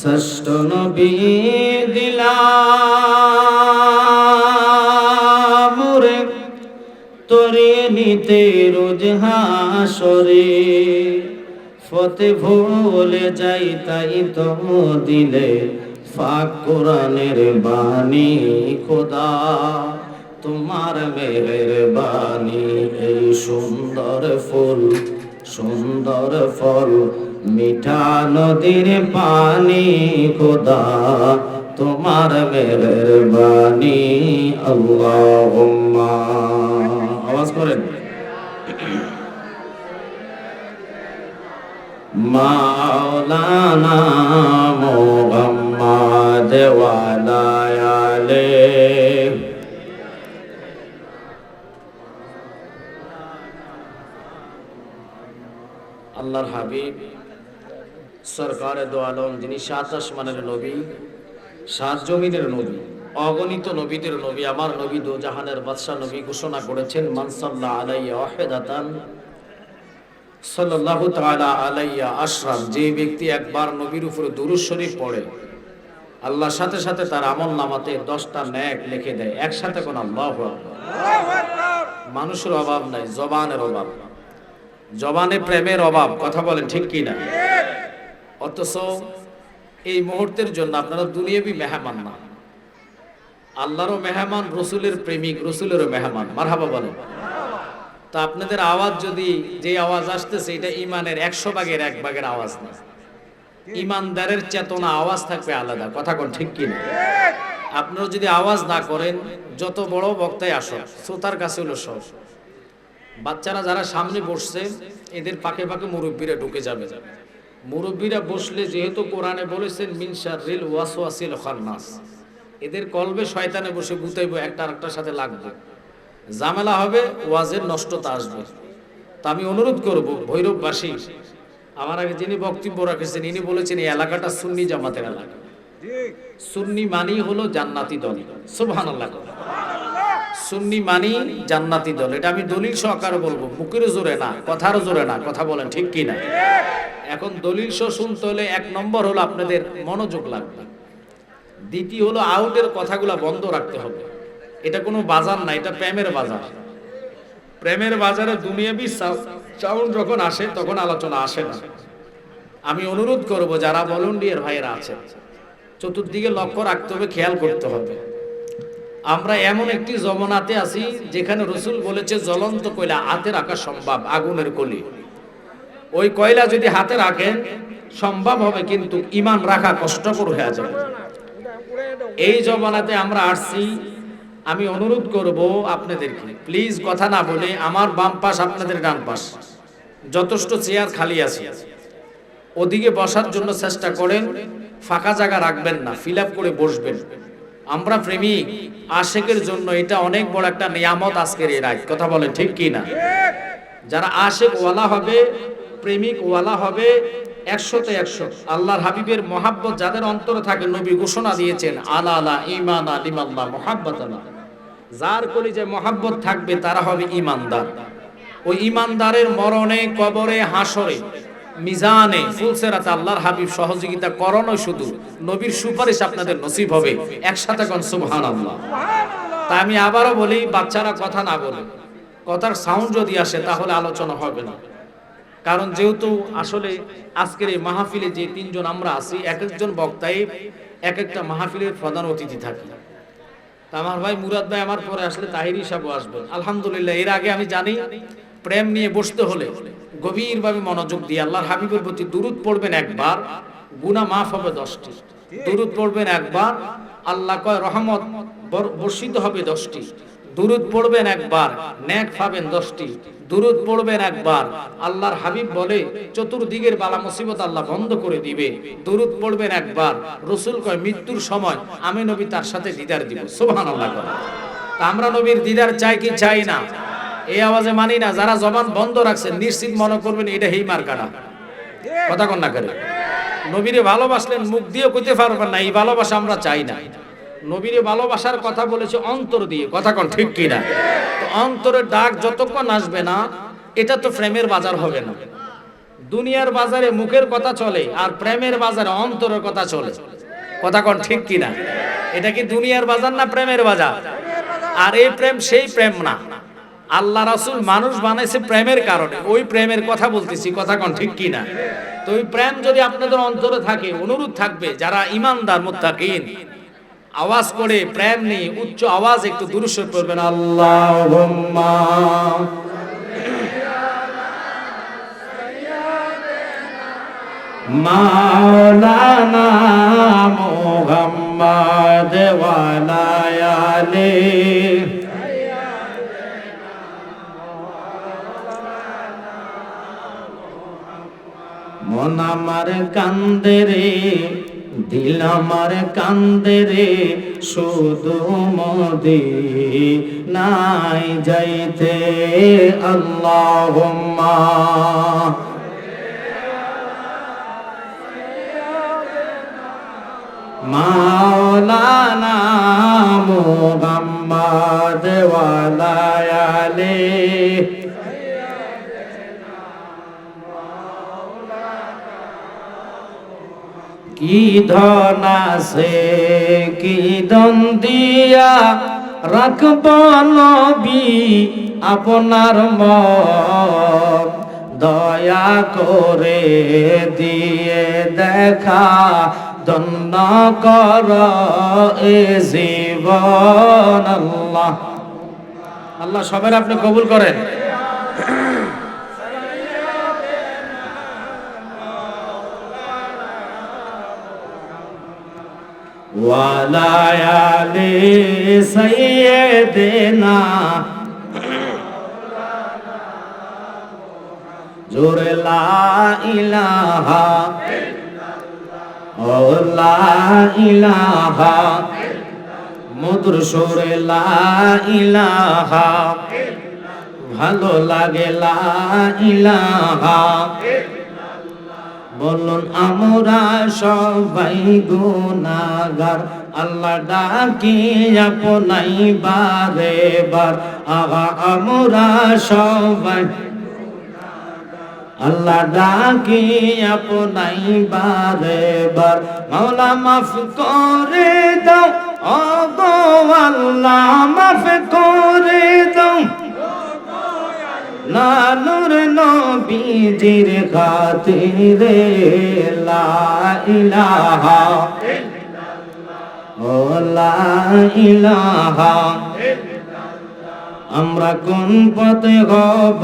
ষষ্ঠ নবী দিলাম রে তোরে নিতে রোজ হাসরে, ফতে ভুলে যাই তাই তো দিলে ফাক কোরআনের বাণী খোদা তোমার মেহেরবানি। এই সুন্দর ফুল সুন্দর ফল মিঠা নদীর পানি খোদা তোমার মেহেরবানি। আল্লাহুম্মা, আওয়াজ করেন, মাওলানা মুহাম্মদ ওয়া আলা আলিহি। আল্লাহর হাবিব সরকারে দো আলম, যিনি সাত আসমানের নবী, সাত জমিনের নবী, অগণিত নবীদের নবী, আমার নবী দো জাহানের বাদশা নবী ঘোষণা করেছেন, মান সাল্লা আলাইয়া ওয়াহিদাতান সাল্লাল্লাহু তাআলা আলাইয়া আশরাফ, যে ব্যক্তি একবার নবীর উপরে দুরূদ শরীফ পড়ে আল্লাহর সাথে সাথে তার আমলনামাতে 10টা নেক লিখে দেয়। একসাথে কোন আল্লাহু আকবার। মানুষের অভাব নাই, জবানের অভাব, জবানে প্রেমের অভাব, কথা বলেন ঠিক কি না? অথচ এই মুহূর্তের জন্য আপনারা দুনিয়াবি মেহমান না, আল্লাহরও মেহমান, রসুলের প্রেমিক, রসুলেরও মেহমান। মারহাবা বলেন। তা আপনাদের আওয়াজ যদি, যে আওয়াজ আসতেছে এটা ইমানের 100 ভাগের 1 ভাগের আওয়াজ না। ইমানদারের চেতনা আওয়াজ থাকবে আলাদা, কথা কোন ঠিক কি না? আপনারা যদি আওয়াজ না করেন, যত বড় বক্তাই আসো, শ্রোতার কাছে হলো সব। বাচ্চারা যারা সামনে বসছে এদের পাকে পাকে মুরব্বীরা ঢুকে যাবে। মুরব্বীরা বসলে যেহেতু কোরআনে বলেছেন মিন শাররিল ওয়াসওয়াসিল খান্নাস, এদের কলবে শয়তানে বসে গুতাইবো, একটা আরেকটার সাথে লাগবে, ঝামেলা হবে, ওয়াজের নষ্টতা আসবে। তা আমি অনুরোধ করব ভৈরববাসী, আমার আগে যিনি বক্তব্য রাখেছেন ইনি বলেছেন এই এলাকাটা সুন্নি জামাতের এলাকা। সুন্নি মানি হলো জান্নাতি দল, সুবহানাল্লাহ। সুন্নি মানি জান্নাতি দল, এটা আমি দলিল সহকারে বলবো, মুখের জোরে না, কথার জোরে না, কথা বলেন ঠিক কি না? এখন দলিল সহ শুনতে হলে 1 নম্বর হলো আপনাদের মনোযোগ লাগবে, দ্বিতীয় হলো আউটের কথাগুলা বন্ধ রাখতে হবে। এটা কোনো বাজার না, এটা প্রেমের বাজার। প্রেমের বাজারে দুনিয়াবি সাউন্ড যখন আসে তখন আলোচনা আসে না। আমি অনুরোধ করব যারা ভলান্টিয়ার ভাইয়েরা আছেন, চতুর্দিকে লক্ষ্য রাখতে হবে, খেয়াল করতে হবে। আমরা এমন একটি জমানাতে আছি যেখানে রসুল বলেছে জ্বলন্ত কয়লা হাতে রাখা সম্ভব, আগুনের কলি। ওই কয়লা যদি হাতে রাখেন সম্ভব হবে, কিন্তু ঈমান রাখা কষ্টকর হয়ে যাবে। এই জমানাতে আমরা আসছি। আমি অনুরোধ করব আপনাদেরকে, প্লিজ কথা না বলে, আমার বাম পাশ আপনাদের ডান পাশ যথেষ্ট চেয়ার খালি আছে, ওদিকে বসার জন্য চেষ্টা করেন, ফাঁকা জায়গা রাখবেন না, ফিল আপ করে বসবেন। আমরা প্রেমিক আশেকের জন্য এটা অনেক বড় একটা নিয়ামত আজকের এই রাত, কথা বলেন ঠিক কি না? যারা আশেক ওয়ালা হবে, প্রেমিক ওয়ালা হবে, 100তে 100। আল্লাহর হাবিবের মহাব্বত যাদের অন্তরে থাকে, নবী ঘোষণা দিয়েছেন আলা আলা ঈমান লিমাল্লাহ মুহাব্বাতানা, যার কলিজায় মহাব্বত থাকবে তারা হবে ঈমানদার। ওই ঈমানদারের মরণে, কবরে, হাসরে, মিজানে, ফুলসেরাতে আল্লাহর হাবিব সহযোগিতা করানো, শুধু নবীর সুপারিশ আপনাদের নসিব হবে। একসাথে কোন সুবহানাল্লাহ। তা আমি আবারও বলি, বাচ্চারা কথা না বলে, কথার সাউন্ড যদি আসে তাহলে আলোচনা হবে না। কারণ যেহেতু আসলে আজকের এই মাহফিলে যে 3 জন আমরা আছি, এক একজন বক্তাই এক একটা মাহফিলের প্রধান অতিথি থাকে। তা আমার ভাই মুরাদ ভাই আমার পরে আসলে তাহিরি সাহেব আসবেন আলহামদুলিল্লাহ। এর আগে আমি জানি প্রেম নিয়ে বসতে হলে গভীরভাবে মনোযোগ দিয়ে আল্লাহর হাবিবের প্রতি দুরূদ পড়বেন একবার, গুনাহ মাফ হবে 10টি। দুরূদ পড়বেন একবার, আল্লাহ কয় রহমত বর্ষিত হবে 10টি। দুরূদ পড়বেন একবার, নেক পাবেন 10টি। দুরূদ পড়বেন একবার, আল্লাহর হাবিব বলে চতুর্দিকের বালা মুসিবত আল্লাহ বন্ধ করে দিবে। দুরূদ পড়বেন একবার, রাসূল কয় মৃত্যুর সময় আমি নবী তার সাথে দিদার দিব। সুবহানাল্লাহ। তা আমরা নবীর দিদার চাই কি চাই না? এই আওয়াজে মানি না। যারা জবান বন্ধ রাখছেন নিশ্চিত মনে করবেন এটা হেই মার্কাটা, কথা কন না করে। নবীরে ভালোবাসলেন মুখ দিয়ে কইতে পারবেন না এই ভালোবাসা আমরা চাই না। নবীরে ভালোবাসার কথা বলেছে অন্তর দিয়ে, কথা কন ঠিক কি না? তো অন্তরের ডাক যতক্ষণ আসবে না এটা তো প্রেমের বাজার হবে না। দুনিয়ার বাজারে মুখের কথা চলে আর প্রেমের বাজারে অন্তরের কথা চলে। কথা কোন ঠিক কিনা? এটা কি দুনিয়ার বাজার না প্রেমের বাজার? আর এই প্রেম সেই প্রেম না। আল্লাহ রাসূল মানুষ বানাইছে প্রেমের কারণে, ওই প্রেমের কথা বলতেছি। কথা কোন ঠিক কিনা? তো ওই প্রেম যদি আপনাদের অন্তরে থাকে, অনুরোধ থাকবে যারা ঈমানদার মুত্তাকিন আওয়াজ করে প্রেম নিয়ে উচ্চ আওয়াজ একটু দুরূদ শরীফ পড়বেন। আল্লাহুম্মা মাওলানা মুহাম্মদ ওয়া আলা আলিহি মন আমার কান্দে রে, দিল আমার কান্দে রে, শুধু মদিনায় যাইতে। আল্লাহুম্মা মাওলানা মুহাম্মদ ওয়া আলা আলিহি কি ধন আছে কি ধন দিয়া রাখব নবী আপনার মন, দয়া করে দিয়ে দেখা ধন্য কর এ জীবন। আল্লাহ আল্লাহ সবার আপনি কবুল করেন। ওয়ালা আলি সাইয়্যিদিনা জোরে লা ইলাহা ও লা ইলাহা মধুর সুরে লা ইলাহা ভালো লাগে লা ইলাহা। বলুন আমরা সবাই গুনাহগার, আল্লাহ ডাকি আপনাই বারে বার। আগা আমরা সবাই আল্লাহ ডাকি আপনাই বারে বার। মাওলা মাফ করে দাও ও গো আল্লাহ, মাফ করে দাও নূর নবীজির খাতিরে। লা ইলাহা ও লা ইলাহা। আমরা কোন পথে হব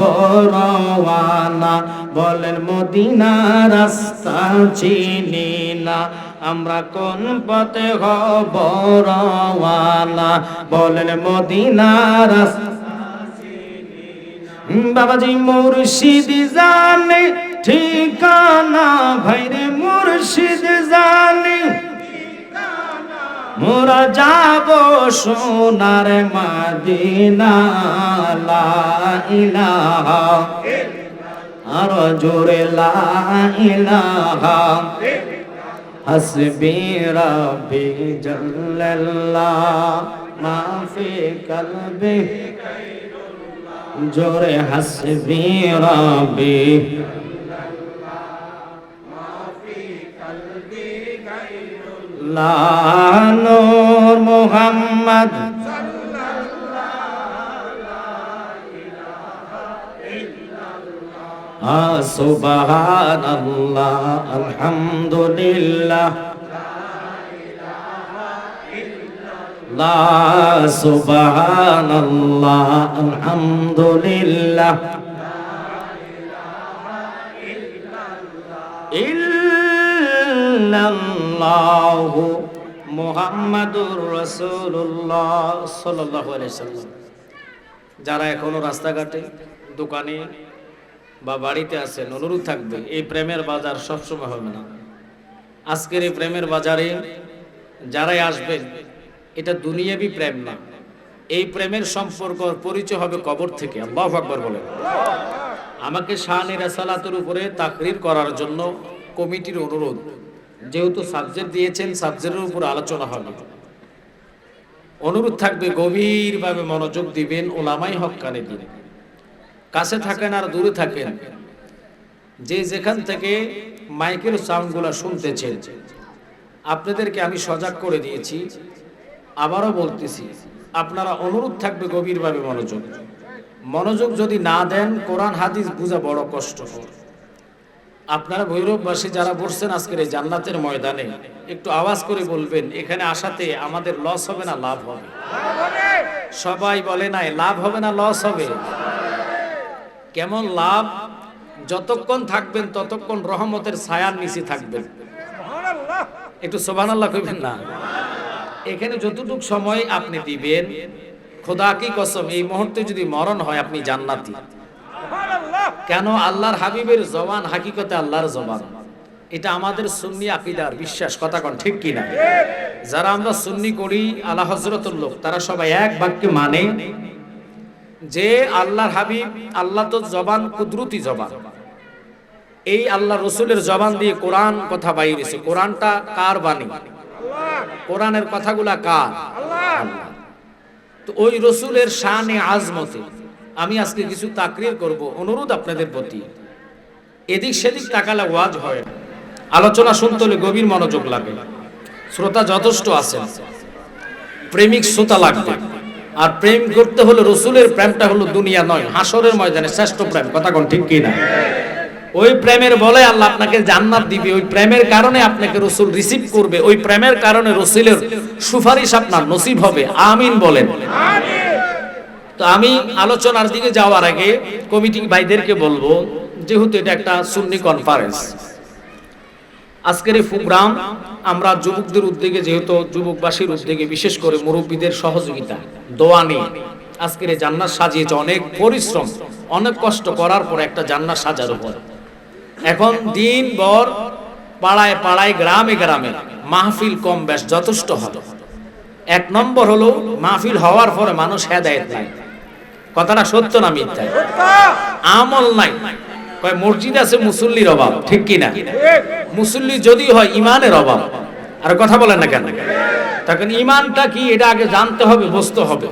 রওয়ানা, বলেন মদিনার রাস্তা চিনি না। আমরা কোন পথে হব রওয়ানা, বলেন মদিনার রাস্তা। বাবাজি মুর্শিদ জানে ঠিকানা, ভাইরে মুর্শিদ জানে মোরা যাব সোনার মদিনা। লা ইলাহা আর জোরে লা ইলাহা। হাসবি রাব্বি জাল্লাল্লাহ মা ফি কলবি জোরে হাসবি রাব্বি লা নূর মুহাম্মদ সুবহানাল্লাহ আলহামদুলিল্লাহ লা সুবহানাল্লাহ আলহামদুলিল্লাহ ইল্লাল্লাহু মুহাম্মাদুর রাসূলুল্লাহ সাল্লাল্লাহু আলাইহি সাল্লাম। যারা এখনো রাস্তাঘাটে দোকানে বা বাড়িতে আছেন, অনুরোধ থাকবে এই প্রেমের বাজার সবসময় হবে না। আজকের এই প্রেমের বাজারে যারাই আসবেন, এটা দুনিয়াবি প্রেম না। এই প্রেমের সম্পর্ক পরিচয় হবে কবর থেকে। আল্লাহু আকবার বলেন। আমাকে শানে রাসালাতের উপরে তাকরির করার জন্য কমিটির অনুরোধ, যেহেতু সাবজেক্ট দিয়েছেন সাবজেক্টের উপর আলোচনা হবে। অনুরোধ থাকবে গভীরভাবে মনোযোগ দিবেন, ওলামাই হক কানে দিন। কাছে থাকেন আর দূরে থাকেন, যে যেখান থেকে মাইকের সাউন্ডগুলো শুনতেছেন, আপনাদেরকে আমি সজাগ করে দিয়েছি, আবারও বলতেছি, আপনারা অনুরোধ থাকবে গভীরভাবে মনোযোগ যদি না দেন কোরআন হাদিস বোঝা বড় কষ্ট। আপনারা ভৈরববাসী যারা বসছেন আজকের এই জান্নাতের ময়দানে, একটু আওয়াজ করে বলবেন এখানে আসাতে আমাদের লস হবে না লাভ হবে? সবাই বলে নাই লাভ হবে না লস হবে? কেমন লাভ? যতক্ষণ থাকবেন ততক্ষণ রহমতের ছায়ার নিচে থাকবেন। একটু সুবহানাল্লাহ কইবেন না? এখানে যতটুকু সময় আপনি দিবেন, খোদা কি কসম, এই মুহূর্তে যদি মরণ হয় আপনি জান্নাতি। কেন? আল্লাহর হাবিবের জবান হাকিকতে আল্লাহর জবান। এটা আমাদের সুন্নি আকীদার বিশ্বাস, কথা কোন ঠিক কিনা? যারা আমরা সুন্নি করি আলা হযরতুল লোক, তারা সবাই এক বাক্যে মানে যে আল্লাহর হাবিব, আল্লাহ তো জবান কুদরতি জবান, এই আল্লাহ রসুলের জবান দিয়ে কোরআন কথা বাইরেছে। কোরআনটা কার বাণী? কোরআনের কথাগুলা কার? আল্লাহ। তো ওই রসুলের শানে আজমতে আমি আজকে কিছু তাকরীর করব। অনুরোধ আপনাদের প্রতি, এদিক সেদিক তাকালে ওয়াজ হয়, আলোচনা শুনতে হলে গভীর মনোযোগ লাগে। শ্রোতা যথেষ্ট আছেন, প্রেমিক শ্রোতা লাগবে। আর প্রেম করতে হলে রসুলের প্রেমটা হলো দুনিয়া নয়, হাসরের ময়দানে শ্রেষ্ঠ প্রেম, কথা কোন ঠিক কিনা? ওই প্রেমের বলে আল্লাহ আপনাকে জান্নাত দিবে, ওই প্রেমের কারণে আপনাকে রসুল রিসিভ করবে, ওই প্রেমের কারণে রসুলের সুপারিশ আপনার নসিব হবে। আমিন বলেন। তো আমি আলোচনার দিকে যাওয়ার আগে কমিটি ভাইদেরকে বলবো, যেহেতু এটা একটা সুন্নি কনফারেন্স, আজকের এই প্রোগ্রাম আমরা যুবকদের উদ্যোগে, যেহেতু যুবকবাসীর উদ্যোগে, বিশেষ করে মুরব্বীদের সহযোগিতা দোয়া নিয়ে আজকের এই জান্নাত সাজিয়েছে। অনেক পরিশ্রম, অনেক কষ্ট করার পর একটা জান্নাত সাজার উপর এখন দিন ভর পাড়ায় পাড়ায়, গ্রামে গ্রামে মাহফিল কম বেশ যথেষ্ট হবে। এক নম্বর হলো মাহফিল হওয়ার পরে মানুষ হেদায়েত নাই। কথাটা সত্য না মিথ্যা? আমল নাই। কয় মসজিদ আছে, মুসল্লির অভাব, ঠিক কিনা? মুসল্লি যদি হয় ইমানের অভাব। আর কথা বলেন না কেন? তখন ইমানটা কি এটা আগে জানতে হবে, বুঝতে হবে।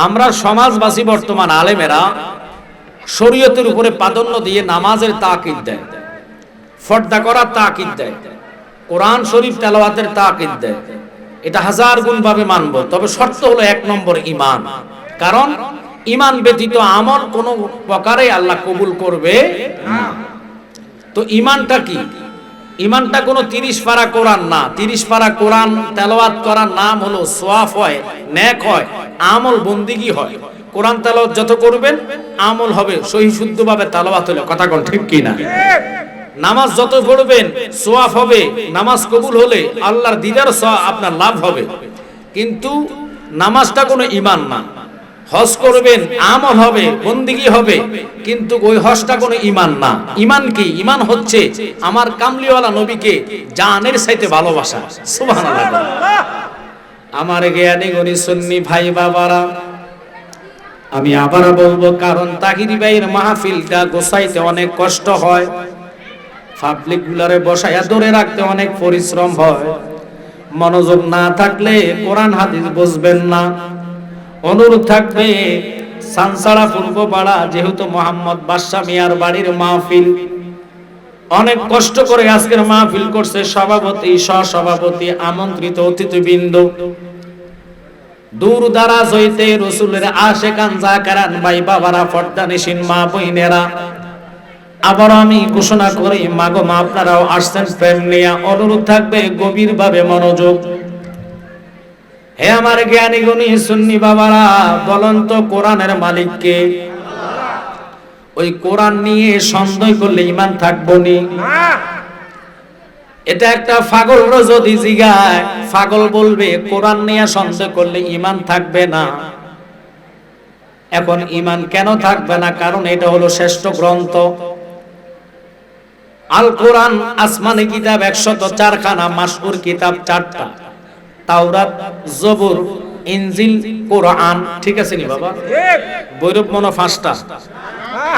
আমরা সমাজবাসী বর্তমান আলেমেরা শরীয়তের উপরে প্রাধান্য দিয়ে নামাজের তাকিদ দেয়, ফর্দা করার তাকিদ দেয়, কোরআন শরীফ তেলাওয়াতের তাকিদ দেয়। এটা হাজার গুণ ভাবে মানব, তবে শর্ত হলো এক নম্বর ইমান। কারণ ইমান ব্যতীত আমল কোন প্রকারে আল্লাহ কবুল করবে না। তো ইমানটা কি? ইমানটা কোনো 30 পারা কোরআন না। 30 পারা কোরআন তেলাওয়াত করার নাম হলো সওয়াব হয়, নেক হয়, আমল বন্দিগি হয়। কোরআন তেলাওয়াত যত করবেন আমল হবে, সহি শুদ্ধভাবে তেলাওয়াত হলে, কথা কোন ঠিক কি না? নামাজ যত পড়বেন সওয়াব হবে, নামাজ কবুল হলে আল্লাহর দিদার সওয়াব আপনার লাভ হবে। কিন্তু নামাজটা কোনো ঈমান না। হজ করবেন আমল হবে, বন্দিগি হবে, কিন্তু ওই হজটা কোনো ঈমান না। ঈমান কি? ঈমান হচ্ছে আমার কামলিওয়ালা নবীকে জানের চাইতে ভালোবাসা। সুবহানাল্লাহ। আমার জ্ঞানী গণী সুন্নি ভাই বাবারা, আমি আবার বলবো, কারণ তাহিরি ভাইয়ের মাহফিলটা গোছাইতে অনেক কষ্ট হয়, পাবলিক গুলারে বসায়া ধরে রাখতে অনেক পরিশ্রম হয়। মনোযোগ না থাকলে কোরআন হাদিস বুঝবেন না। অনুরোধ থাকবে, সানসারা পূর্বপাড়া যেহেতু মোহাম্মদ বাদশা মিয়ার বাড়ির মাহফিল, অনেক কষ্ট করে আজকের মাহফিল করছে সভাপতি, সহসভাপতি, আমন্ত্রিত অতিথিবৃন্দ, দূর দারাজ হইতে রসুলের আশেকান জাকারান ভাই বাবারা, পর্দানিশীন মা বইনেরা, আবার আমি ঘোষণা করি, মাগো মা আপনারাও আসছেন প্রেম নিয়ে। অনুরোধ থাকবে গভীরভাবে মনোযোগ। হে আমার জ্ঞানী গুণী সুন্নি বাবারা, বলেন তো কোরআনের মালিক কে? ওই কোরআন নিয়ে সন্দেহ করলে ঈমান থাকবো নি? এটা একটা পাগল যদি জিগায়, পাগল বলবে কোরআন নিয়ে সন্দেহ করলে ঈমান থাকবে না। এখন ঈমান কেন থাকবে না? কারণ এটা হলো শ্রেষ্ঠ গ্রন্থ। আল কোরআন আসমানি কিতাব 104 খানা, মাশহুর কিতাব 4টা, তাওরাত, জবুর, ইনজিল, কোরআন। ঠিক আছে নি বাবা? বৈরব মনো 5টা,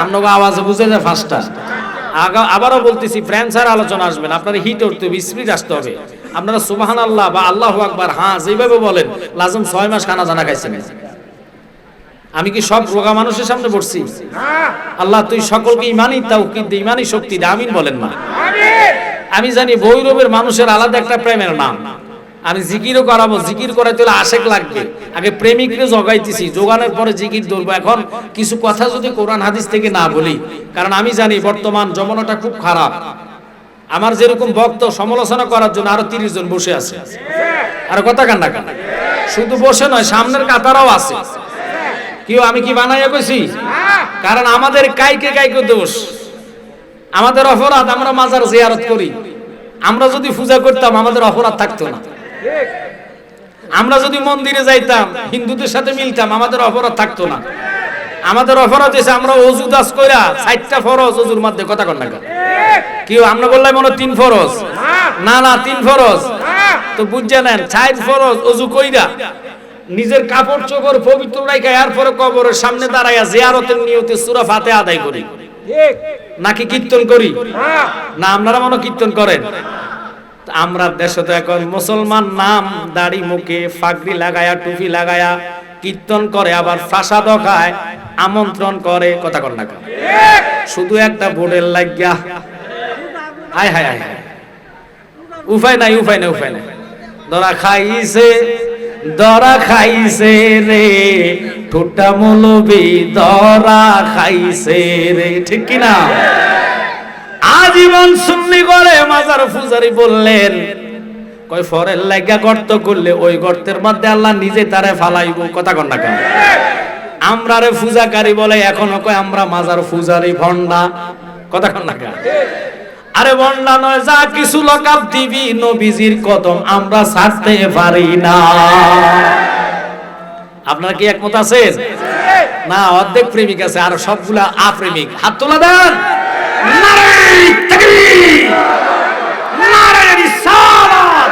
আপনাকে আওয়াজে বুঝে যায় 5টা। আবারও বলতেছি, ফ্রেন্ডসার আলোচনা আসবেন, আপনারা হিট উঠতে হবে, স্পিড আসতে হবে। আপনারা সুবহানাল্লাহ বা আল্লাহু আকবার হ্যাঁ যেভাবে বলেন, লাজম 6 মাস খানা জানা খাইছেন। আমি কি সব রোগা মানুষের সামনে বসছি? আল্লাহ তুই সকলকে ইমানই তাওকীদ দে, ইমানই শক্তি দে, আমিন বলেন না। আমি জানি ভৈরবের মানুষের আলাদা একটা প্রেমের নাম। আমি জিকিরও করাবো, জিকির করাইতে হলে আশেক লাগবে। আগে প্রেমিকরে জগাইতেছি, যোগানোর পরে জিকির ধরবো। এখন কিছু কথা যদি কোরআন হাদিস থেকে না বলি, কারণ আমি জানি বর্তমান জমানাটা খুব খারাপ। আমার যেরকম ভক্ত সমালোচনা করার জন্য আরো 30 জন বসে আছে। আর কথা কান্না কান্না শুধু বসে নয়, সামনের কাতারাও আছে। কেউ আমি কি বানাইয়া কইছি? কারণ আমাদের কাইকে কাইকে দোষ, আমাদের অপরাধ। আমরা মাজার জিয়ারত করি। আমরা যদি পূজা করতাম আমাদের অপরাধ থাকতো না। আমরা যদি মন্দিরে যাইতাম, হিন্দুদের সাথে মিলতাম, আমাদের অপরাধ থাকতো না। আমাদের অপরাধ হয়েছে আমরা ওযু দাস কইরা 4টা ফরজ ওযুর মধ্যে কথা কন না। কেউ আমরা বললাম মনে 3 ফরজ, না না 3 ফরজ তো বুঝে নেন। 4 ফরজ ওযু কইরা নিজের কাপড় চোপড় পবিত্র রাখা, এরপরে কবরের সামনে দাঁড়াইয়া জিয়ারতের নিয়তে সূরা ফাতিহা আদায় করি। নাকি কীর্তন করি? না, আপনারা মনে কীর্তন করেন। আমরা দেশে তো এখন মুসলমান নাম দাড়ি মুখে পাগড়ি লাগায়া টুপি লাগায়া কীর্তন করে, আবার ফাসাদ খায়, আমন্ত্রণ করে। কথা কন না শুধু একটা বোর্ডের লাগিয়া হায় হায় হায় হায়, উপায় নাই উপায় নাই উপায় নাই। ধরা খাইছে রে ঠোঁটা মৌলবি, ধরা খাইছে রে, ঠিক কিনা? আজীবন সুন্নি করে মাজার পূজারি বললেন, কই ফরের লাগা গর্ত করলে ওই গর্তের মধ্যে আল্লাহ নিজে তারে ফালাইব। কথা কন না কেন? আমরা রে পূজাকারী বলে, এখনো কয় আমরা মাজার পূজারি, ভন্ডা। কথা কন না কেন? আরে ভন্ডা নয়, যা কিছু লকাপ দিবি নবীজির কদম আমরা ছাড়তে পারি না। আপনারা কি একমত আছেন? না, অর্ধেক প্রেমিক আছে, আর সবগুলা আপ্রেমিক। হাত তোলা দেন। নারে তাকবীর, নারে রিসালাত,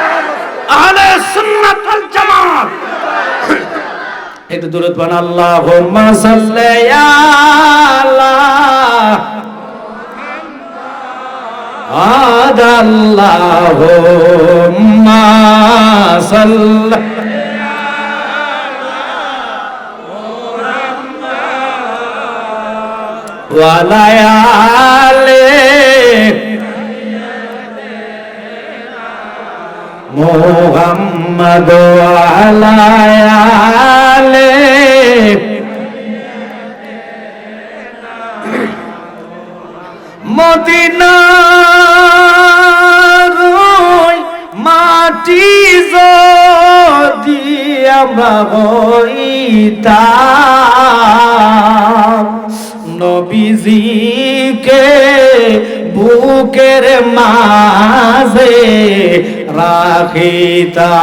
আহলে সুন্নাত ওয়াল জামাত। একটু দরুদ পড়ুন। আল্লাহুম্মা সাল্লি আলা আল্লাহুম্মা সাল্লি ওয়া আলা আলি মুহাম্মাদ ওয়া আলা আলি মদিনার মাটি যদি আমরা হইতাম, নবীজিকে বুকের মাঝে রাখিতাম।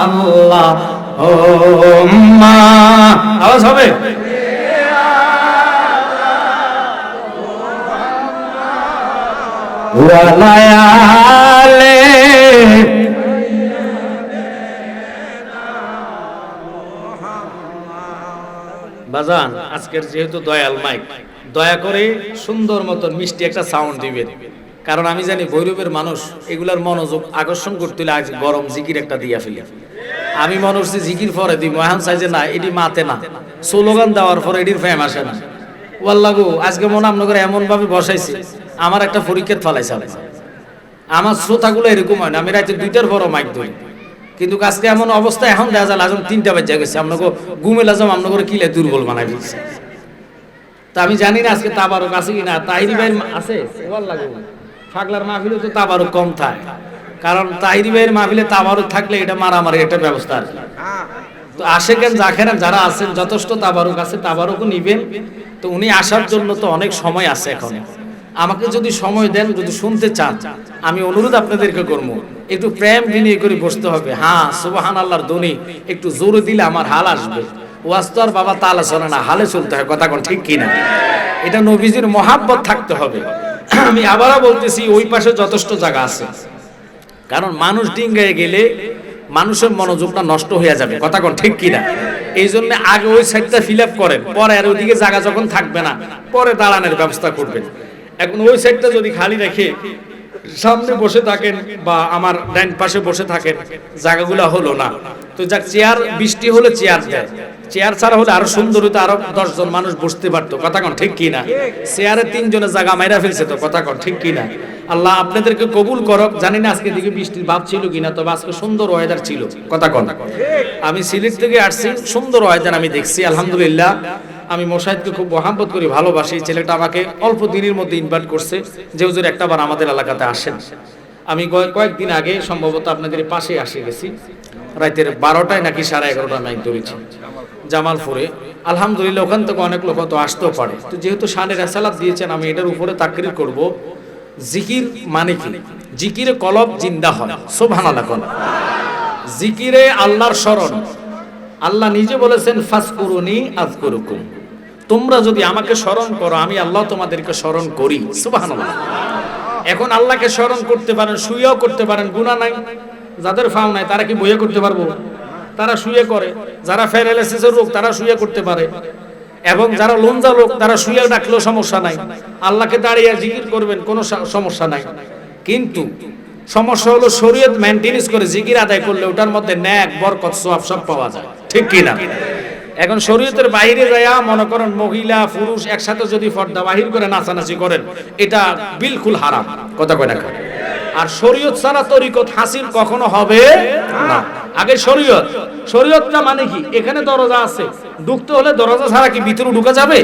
আল্লাহুম্মা, আওয়াজ হবে, ওয়ালায়ালে বাজান। আজকের যেহেতু দয়াল মাইক, দয়া করে সুন্দর মতন মিষ্টি একটা সাউন্ড দিবেন, কারণ আমি জানি ভৈরবের মানুষ এগুলার মনোযোগ আকর্ষণ করতে হলে আজ গরম জিকির একটা দিয়া ফেলি। আমি মনে করছি জিকির পরে দিব, এখন চাইছে না, এটি মাতে না, স্লোগান দেওয়ার পরে এটির ফ্যাম আসে না। ওয়াল্লাগো আজকে মনে আপনাদের এমন ভাবে বসাইছে, আমার একটা পরীক্ষা ফলাইছে। আমার শ্রোতাগুলো এরকম হয় না, আমি রাতে 2টার পরও মাইক ধরি, কিন্তু আজকে এমন অবস্থা এখন দেখা যায় আজম 3টা বাজে গেছে, আপনাকে ঘুমেল আজম আপনাকে কিলে দুর্বল বানাই দিচ্ছে। তা আমি জানি না আজকে তাবারক আছে কিনা। তাহিরি ভাই আছে? ওয়াল্লাগো ফাগলার মাহফিলে তো তাবারক কম থাকে, কারণ তাহিরি ভাইয়ের মাহফিলে তাবারক থাকলে এটা মারামারি একটা ব্যবস্থা আছে। তো আশেকেন জাখেরান যারা আছেন যথেষ্ট তাবারক আছে, তাবারকও নিবেন। তো উনি আসার জন্য তো অনেক সময় আছে এখন। আমাকে যদি সময় দেন, যদি শুনতে চান, আমি অনুরোধ আপনাদেরকে করবো, একটু প্রেম বিনয় করে বসতে হবে। হ্যাঁ, সুবহানাল্লাহর ধ্বনি একটু জোরে দিলে আমার হাল আসবে। ওয়াজ তো আর বাবা তালা চলে না, হালে চলতে হয়। কথা কোন ঠিক কিনা? এটা নবীজির মহাব্বত থাকতে হবে। আমি আবারও বলতেছি, ওই পাশে যথেষ্ট জায়গা আছে, কারণ মানুষ ডিঙ্গায় গেলে মানুষের মনোযোগটা নষ্ট হয়ে যাবে। কথা কোন ঠিক কিনা? এই জন্য আগে ওই সাইডটা ফিল আপ করেন, পরে আর ওইদিকে জায়গা যখন থাকবে না পরে দাঁড়ানোর ব্যবস্থা করবেন। এখন ওই সাইডটা যদি খালি রেখে সামনে বসে থাকেন বা আমার ডান পাশে বসে থাকেন, জায়গাগুলো হলো না। তো যাক, চেয়ার বৃষ্টি হলে চেয়ার দেয়, চেয়ার ছাড়া হলে আরো সুন্দর হতো, আরো 10 জন মানুষ বসতে পারতো। কথা কোন ঠিক কি না? চেয়ারে 3 জনের জায়গা মাইরা ফেলছে তো। কথা কোন ঠিক কি না? আল্লাহ আপনাদেরকে কবুল করুক। জানি না আজকে দিকে বৃষ্টির ভাব ছিল কিনা, তবে আজকে সুন্দর ওয়েদার ছিল। কথা কোন? আমি সিলেট থেকে আসছি, সুন্দর ওয়েদার আমি দেখছি আলহামদুলিল্লাহ। আমি মোশাহিদকে খুব মহব্বত করি, ভালোবাসি। ছেলেটা আমাকে অল্প দিনের মধ্যে ইনভাইট করছে যে হুজুর একটাবার আমাদের এলাকাতে আসেন। আমি কয়েকদিন আগে সম্ভবত আপনাদের পাশে আসে গেছি, রাতের 12টায় নাকি 11:30 মাইক ধরেছি জামালপুরে। আলহামদুলিল্লাহ ওখান থেকে অনেক লোক তো আসতেও পারে। তো যেহেতু শানের রেসালাত দিয়েছেন, আমি এটার উপরে তাকরির করব। জিকির মানে কি? জিকিরে কলব জিন্দা হয়। সুবহানাল্লাহ। জিকিরে আল্লাহর শরণ। আল্লাহ নিজে বলেছেন ফাসকুরুনি আযকুরুকুম, তোমরা যদি আমাকে স্মরণ করো আমি আল্লাহ তোমাদেরকে স্মরণ করি। সুবহানাল্লাহ। এখন আল্লাহকে স্মরণ করতে পারেন, শুয়েও করতে পারেন, গুনাহ নাই। যাদের ফাও নাই তারা কি বইয়ে করতে পারবো? তারা শুয়ে করে। যারা প্যারালাইসিসের রোগ তারা শুয়ে করতে পারে, এবং যারা লঞ্জা লোক তারা শুয়ে ডাকলেও সমস্যা নাই। আল্লাহকে দাঁড়িয়ে জিকির করবেন, কোনো সমস্যা নাই। কিন্তু সমস্যা হলো শরীয়ত মেইনটেনেন্স করে জিকির আদায় করলে ওটার মধ্যে নেক, বরকত, সওয়াব সব পাওয়া যায়। ঠিক কি না? এখন শরীয়তের বাইরে যায়া মনে করেন মহিলা পুরুষ একসাথে যদি পর্দা বাহির করে নাচানাচি করেন, এটা বিলকুল হারাম। কথা কয় না? আর শরীয়ত ছাড়া তরিকত হাসিল কখনো হবে না। আগে শরীয়ত। শরীয়তটা মানে কি? এখানে দরজা আছে, ঢুকতে হলে দরজা ছাড়া কি ভিতরে ঢোকা যাবে?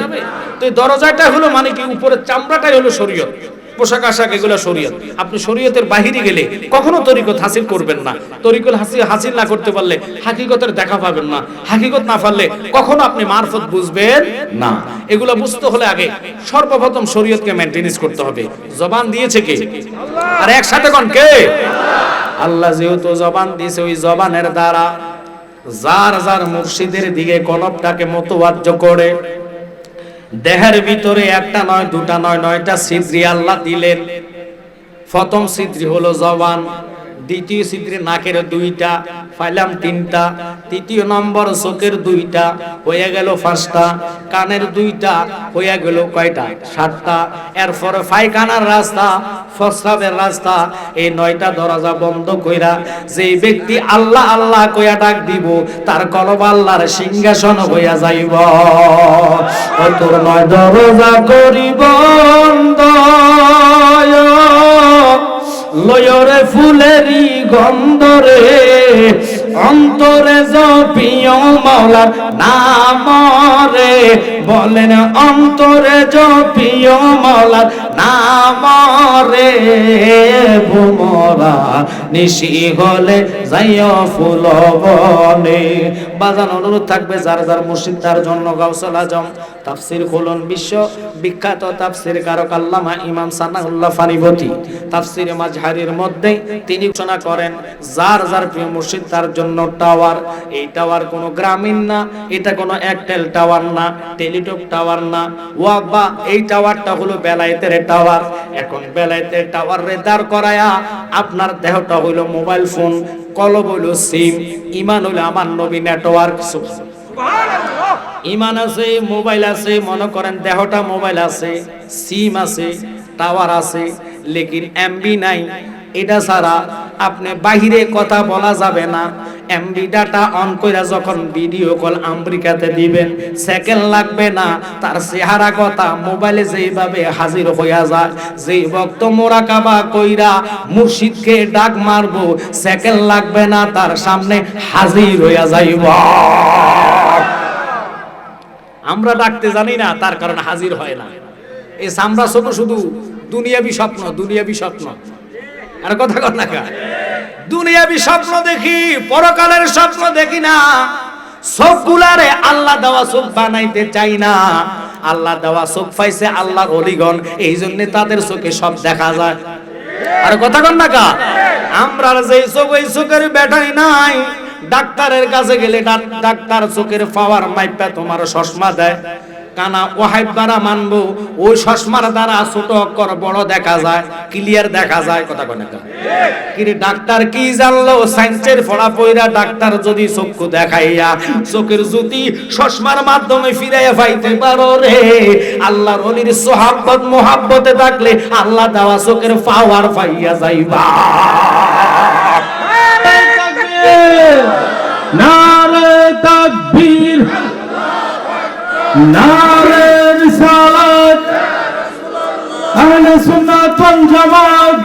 তো এই দরজাটা হলো মানে কি উপরের চামড়াটাই হলো শরীয়ত, পোশাক আশাক এগুলো শরীয়ত। আপনি শরীয়তের বাহিরে গেলে কখনো তরিকত হাসিল করবেন না। তরিকত হাসিল না করতে পারলে হাকিকতের দেখা পাবেন না। হাকিকত না পারলে কখনো আপনি মারফত বুঝবেন না। এগুলো বুঝতে হলে আগে সর্বপ্রথম শরীয়তকে মেইনটেনেন্স করতে হবে। জবান দিয়েছে কে? আর একসাথে কোন কে? আল্লাহ যেহেতু জবান দিয়েছে, ওই জবানের দ্বারা যার যার মুর্শিদের দিকে কলবটাকে মোতওয়াজ্জ করে দেহের ভিতরে একটা নয়, দুটা নয়, 9টা ছিদ্রি আল্লাহ দিলেন। প্রথম ছিদ্রি হলো জবান, দ্বিতীয় ছিদ্রি নাকের 2টা, ফাইলাম 3টা, তৃতীয় নম্বর চোখের 2টা, হয়ে গেল 5টা, কানের 2টা, হয়ে গেল কয়টা? 7টা। এরপরে পায়খানার রাস্তা, প্রস্রাবের রাস্তা, এই 9টা দরজা বন্ধ কইরা যেই ব্যক্তি আল্লাহ আল্লাহ কইয়া ডাক দিব, তার কলব আল্লাহর সিংহাসন হইয়া যাইব। ও তোর 9 দরজা করি বন্ধ, লয়রে ফুলেরই গন্ধরে, অন্তরে জপিও মাওলার নাম রে। বলেন অন্তরে জপিও মাওলার নাম রে। ভোমরা নিশি হলে যাইও ফুল বনে। বাজান অনুরোধ থাকবে যার যার মুর্শিদ তার জন্য গাউসুল আজম তাফসীর খুলুন। বিশ্ব বিখ্যাত তাফসীর কারক আল্লামা ইমাম সানাউল্লাহ ফানিবতী তাফসীরে মাজহারির মধ্যে তিনি ঘোষণা করেন যার যার প্রিয় মুর্শিদ তার জন্য টাওয়ার। এই টাওয়ার কোনো গ্রামীণ না, এটা কোনো এয়ারটেল টাওয়ার না, টেলিটক টাওয়ার না। ওয়াবা এই টাওয়ারটা হলো বেলায়েতের টাওয়ার। এখন বেলায়েতের টাওয়ার রে দাঁড় করায়া আপনার দেহটা হইলো মোবাইল ফোন, কলব হইলো সিম, ঈমান হইলো আমার নবী নেটওয়ার্ক। সুবহানাল্লাহ। ঈমান আছে, মোবাইল আছে, মনে করেন দেহটা মোবাইল আছে, সিম আছে, টাওয়ার আছে, লেকিন এমবি নাই। এটা ছাড়া আপনি বাহিরে কথা বলা যাবে না। এমবি ডাটা অন কইরা যখন ভিডিও কল আমেরিকাতে দিবেন, সেকেন্ড লাগবে না, তার চেহারা কথা মোবাইলে যেইভাবে হাজির হইয়া যায়। যেই ভক্ত মোরাকাবা কইরা মুর্শিদকে ডাক মারবো, সেকেন্ড লাগবে না, তার সামনে হাজির হইয়া যাইব। আমরা ডাকতে জানি না, তার কারণে হাজির হয় না। এই সামরা শুধু দুনিয়াবি স্বপ্ন, দুনিয়াবি স্বপ্ন। আর কথা কর না কা? দুনিয়াবি স্বপ্ন দেখি, পরকালের স্বপ্ন দেখি না। সবগুলারে আল্লাহ দেওয়া চোখ বানাইতে চাই না। আল্লাহ দেওয়া চোখ পাইছে আল্লাহর ওলিগণ, এই জন্য তাদের চোখে সব দেখা যায়। আর কথা কর না কা? আমরা যেই চোখ, ওই চোখের ব্যাটারি নাই। ডাক্তারের কাছে গেলে ডাক্তার চোখের পাওয়ার মাইপা তোমার চশমা দেয়, কানা ওয়াহিব দ্বারা মানবো, ওই চশমার দ্বারা ছোট অক্ষর বড় দেখা যায়, ক্লিয়ার দেখা যায়। কথা কয় না? কি রে ডাক্তার কি জানলো? সায়েন্সের পড়া পয়রা ডাক্তার যদি চক্ষু দেখাইয়া চোখের জ্যোতি চশমার মাধ্যমে ফিরাইয়া পাইতে পারো রে, আল্লাহর ওলির সোহাবত মোহাব্বতে থাকলে আল্লাহ দেওয়া চোখের পাওয়ার পাইয়া যাইবা। নারে তাকবীর, নারে রিসালাত আহলে সুন্নাত ওয়াল জামাত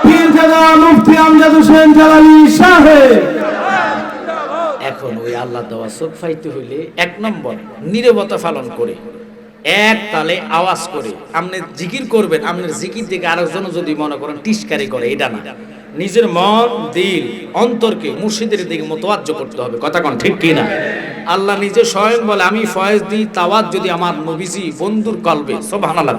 পীরজাদা মুফতি আমজাদ হোসেন জালালী সাহেব। এখন ওই আল্লাহ দেওয়া চোখ পাইতে হইলে এক নম্বর নীরবতা পালন করে এক তালে আওয়াজ করে আপনি জিকির করবেন। আপনার জিকির থেকে আরেকজন যদি মনে করেন টিস্কারি করে, এটা না, নিজের মন দিল অন্তরকে মুর্শিদের দিকে মোতওয়াজ্জ করতে হবে। কথা কোন ঠিক কি না? আল্লাহ নিজে স্বয়ং বলে, আমি ফয়েজ দিই তাওয়াজ যদি আমার নবীজি বন্ধুর কলবে। সুবহানাল্লাহ।